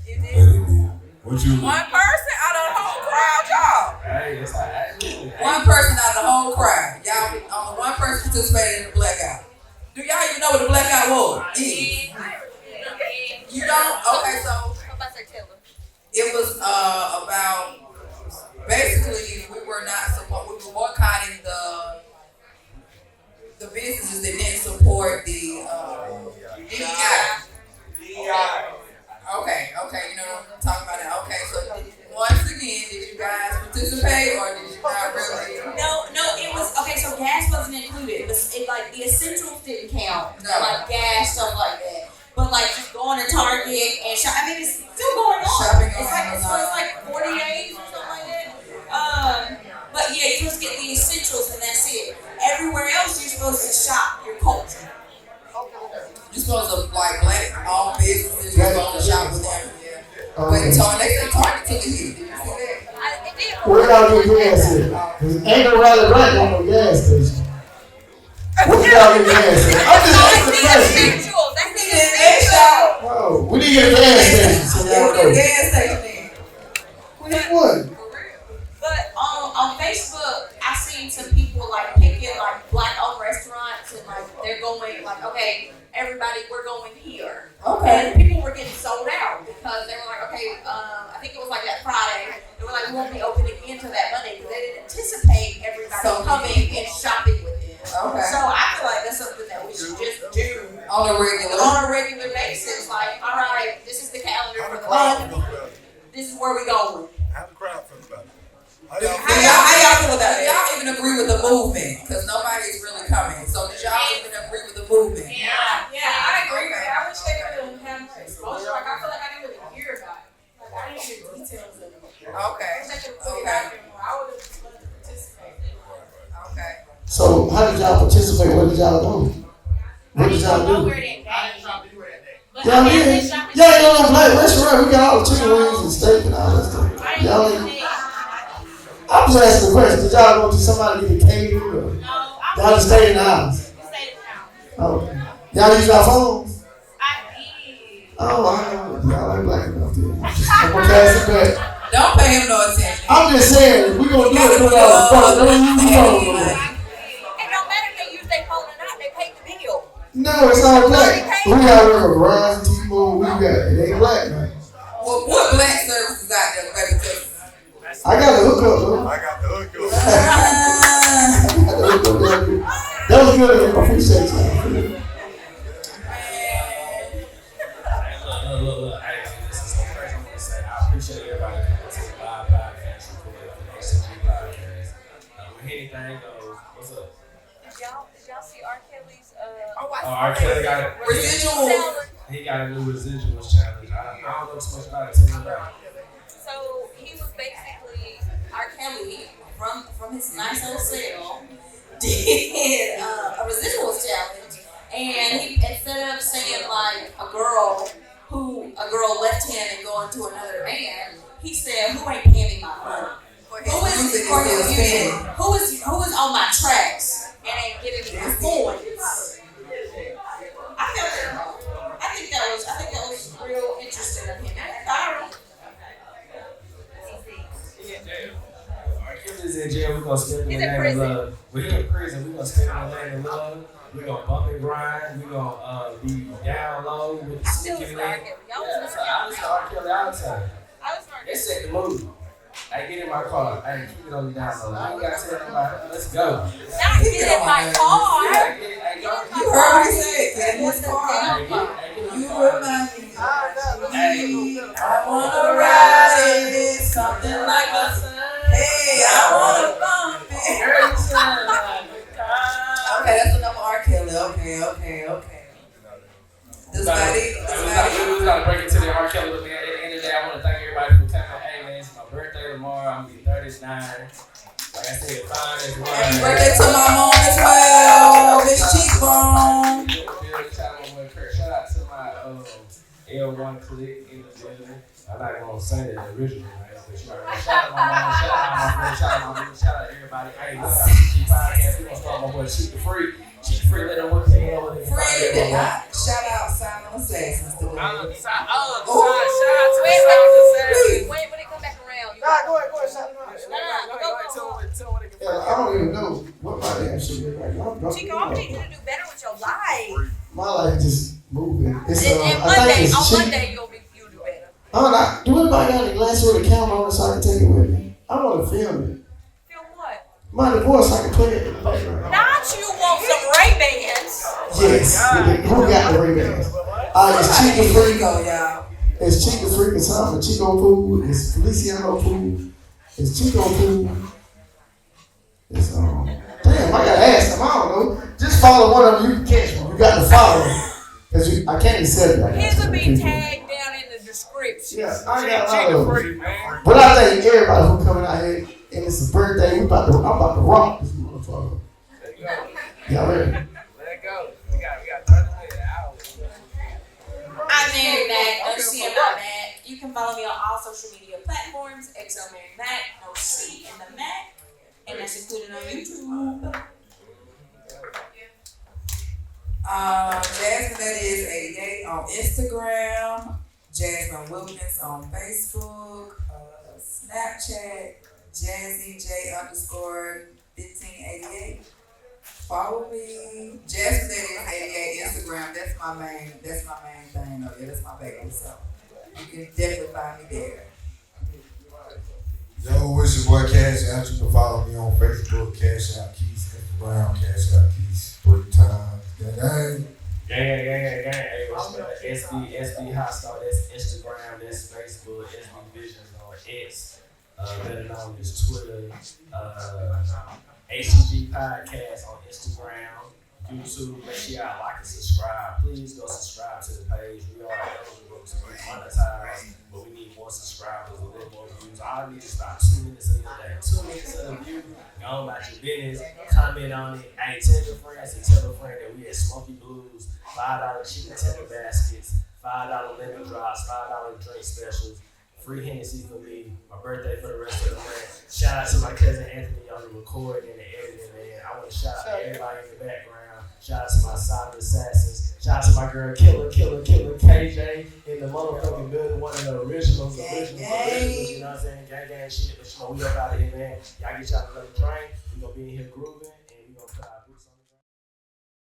You did?
What you?
One person out of the whole crowd, y'all.
Hey, it's like,
One person out of the whole crowd. Y'all, only one person participated in the blackout. Do y'all even know what the blackout was? You don't? Okay, so it was about basically we were boycotting the businesses that didn't support the DEI. Okay, you know what I'm talking about now. Okay, so once again, did you guys participate or did you not really?
No, it was, okay, so gas wasn't included. It like, the essentials didn't count.
No.
Like gas, stuff like that. But like just going to Target and shop, I mean, it's still going on.
Shopping
It's like 40 days or something like that. But yeah, you're supposed to get the essentials and that's it. Everywhere else, you're supposed to shop your culture.
You're supposed to like black all businesses. You're supposed to shop with them. Yeah. Wait, Target, they said Target took a hit. Did you see that?
Where y'all get gas at? Ain't no rally right on no gas station. Where y'all get gas at? I'm just asking the question. Oh, we need to get a gas station. So y'all know.
Gas station.
What?
But on Facebook, I've seen some people like picking like black-owned restaurants and like they're going like, okay, everybody, we're going here.
Okay.
And people were getting sold out because they were like, okay, I think it was like that Friday. They were like, we won't be open again until that Monday because they didn't anticipate everybody coming and shopping with them.
Okay.
So I feel like that's something that we should just do
on a regular
basis. Like, all right, this is the calendar for the month. This is where we going.
How the crowd feel about it?
How y'all feel about it? Y'all even agree with the movement? Because nobody's really coming. So did y'all even agree with the movement?
Yeah, I agree. Okay. I wish they would have more exposure. Like, I feel like I didn't really hear about it. Like, I didn't hear details of it.
Okay.
I wish they could have put it out there more. I would have loved to participate.
Okay.
So how did y'all participate? What did y'all do? What did y'all do? Y'all did? Y'all ain't go to no black restaurant. We got all the chicken wings and steak and all that stuff. Y'all ain't. I'm just asking the question. Did y'all go to somebody get a caterer or y'all just stay in the house? Okay. Y'all use our phones?
I did.
Oh, I know. Y'all ain't black enough then. I'm gonna pass it back.
Don't pay him no attention.
I'm just saying, we gonna do it with our phone. Don't use the phone.
It don't matter if they use their phone or not, they pay the bill.
No, it's all black. We got Verizon, T-Mobile, we got it. Ain't black, man.
Well, what black services out there, baby?
I got the hookup, though.
I got the hookup.
That was good. I appreciate you.
Look. Hey, this is so crazy. I'm gonna say I appreciate everybody coming to the live podcast recording for the HTG podcast. When anything goes, what's up?
Did y'all see R. Kelly's
R. Kelly got it.
Residuals.
He got a new residuals challenge. I don't know too much about it. Tell me about it.
So he was basically R. Kelly from his nice old cell did a residuals challenge, and he, instead of saying like a girl left him and going to another man, he said, "Who ain't paying me my money? Who is on my tracks and ain't giving me my coins?" I think that was real interesting of him. And viral.
R. Kelly's in jail. We're gonna step in the name of love. We're in prison. We're gonna step in the name of love. We're gonna bump and grind. We're gonna be down low with the sticky link. I listen to R. Kelly all the time. They set the mood. I get in my car. I keep it on the down low. I ain't got to tell nobody. Let's go.
Not get in my car.
You heard what he said. Get in his car. You remind me. I wanna ride it. Something like a sun. Hey, I wanna bump it. Okay, that's enough R. Kelly. Okay. This body.
We gotta break it to the R. Kelly with me. At the end of the day, I want to thank everybody for coming. Hey man, it's my birthday tomorrow. I'm gonna be 39. Like I said, fine as well.
Happy birthday to my mom as well. This cheekbone.
Shout out to my L1 clique in the building. I'm not gonna say the original, right? But you already shout out my mom, shout out my friend, shout out my dude, shout out everybody. Hey, look, HTG podcast. We gonna start my boy Cheek the Free. Cheek the Free, let them work together over there.
Free. Shout out Simon Assassins.
Shout out to everybody. Wait, when they come back around.
Go ahead, shout them out. I don't even know what my damn shit is right now.
Chico, I need you to do better with your life.
My life just moving. It's,
and on Monday, you'll do better.
Do anybody got a glass with a camera on it so I can take it with me? I want to film it.
Film what?
My divorce, I can play it in the background.
Not you want some Ray-Bans.
Yes. Who got the Ray-Bans? It's Chico Free.
Y'all.
It's Chico Free. It's something. Chico Food. It's Feliciano Food. It's Chico Food. It's damn, I gotta ask them. I don't know. Just follow one of them. You can catch them. You got to follow them. Because I can't accept it.
His will be tagged down in the description.
Yeah, I got a lot of them. But I thank everybody who coming out here. And it's his birthday. I'm about to rock this motherfucker.
Let it go.
Y'all ready?
Let it go. We got 30 minutes.
I'm Mary Mac, no C, I'm not Mac. You can follow me on all social media platforms, XO Mary Mac, no C in the Mac, and that's included on YouTube.
Jasmine, that is 88 on Instagram. Jasmine Wilkins on Facebook. Snapchat, JazzyJ_1588. Follow me. Jasmine, that is 88 Instagram. That's my main thing. Oh yeah, that's my baby. So you can definitely find me there.
Yo, it's your boy Cash Out. You can follow me on Facebook, Cash Out Keys, Instagram, Cash Out Keys, 3 times. Gang.
Hey, SB Hostile, that's Instagram, that's Facebook, SB Visions on X, better known as Twitter, HTG Podcast on Instagram, YouTube. Make sure y'all like and subscribe. Please go subscribe to the page. We are eligible to be monetized, but we need more subscribers, a little more views. All I need is about 2 minutes of your day. 2 minutes of the view. Go on about your business. Comment on it. Hey, tell your friends and tell a friend that we at Smoky Blues. $5 chicken tender baskets, $5 lemon drops, $5 drink specials. Free Hennessy for me, my birthday for the rest of the month. Shout out to my cousin Anthony on the recording and the editing, man. I want to shout out to everybody in the background. Shout out to my Silent Assassins. Shout out to my girl Killer KJ in the motherfucking building, one of the originals, you know what I'm saying? Gang shit, but you know, we up out of here, man. Y'all get y'all another drink. We gonna be in here grooving.